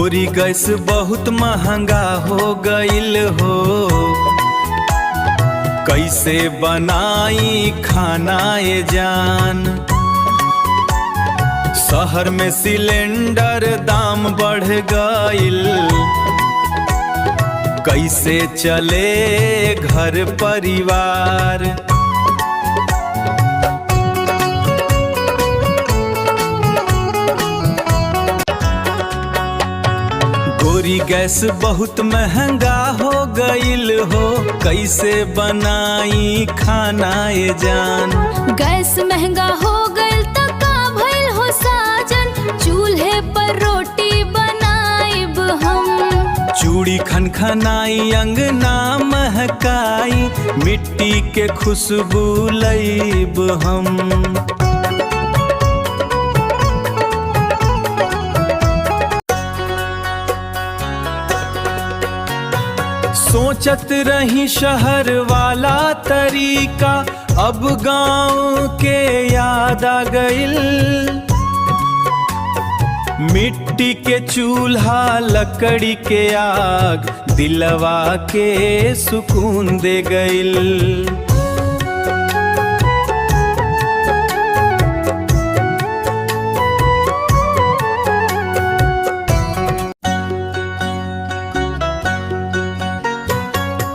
गोरी गैस बहुत महंगा हो गईल हो, कैसे बनाई खाना ये जान। शहर में सिलेंडर दाम बढ़ गईल, कैसे चले घर परिवार। गोरी गैस बहुत महंगा हो गईल हो, कैसे बनाई खाना ये जान। गैस महंगा हो गईल त का भइल हो साजन, चूल्हे पर रोटी बनाइब हम। चूड़ी खनखनाई अंगना महकाई, मिट्टी के खुशबू लईब हम। सोचत रही शहर वाला तरीका, अब गांव के याद आ गईल। मिट्टी के चूल्हा लकड़ी के आग, दिलवा के सुकून दे गईल।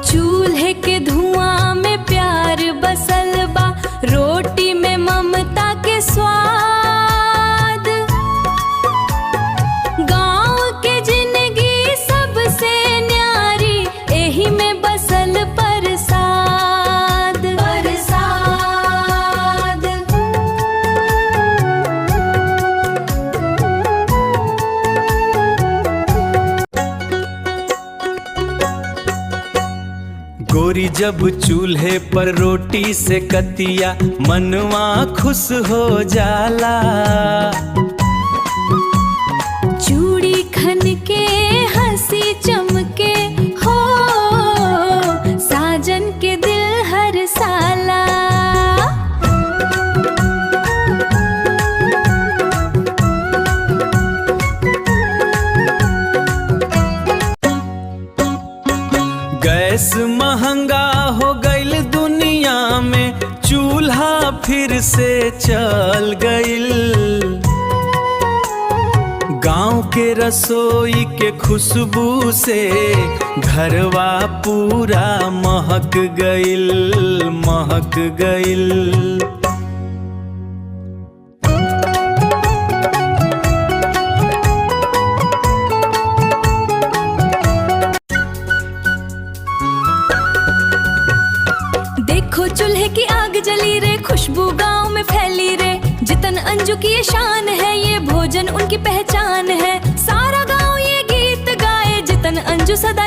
चूल्हे के धुआं में प्यार बसल बा, रोटी में ममता के स्वाद। गांव के जिंदगी सबसे न्यारी, एही में बसल प्रसाद। गोरी जब चूल्हे पर रोटी से कतिया, मनवा खुश हो जाला। चूड़ी खन के हंसी चमके हो, साजन के दिल हर साला। गैस महंगा हो गईल दुनिया में, चूल्हा फिर से चल गईल। गांव के रसोई के खुशबू से घरवा पूरा महक गईल, महक गईल। देखो चूल्हे की आग जली रे, खुशबू गांव में फैली रे। जितन अंजू की ये शान है, ये भोजन उनकी पहचान है। सारा गांव ये गीत गाए, जितन अंजू सदा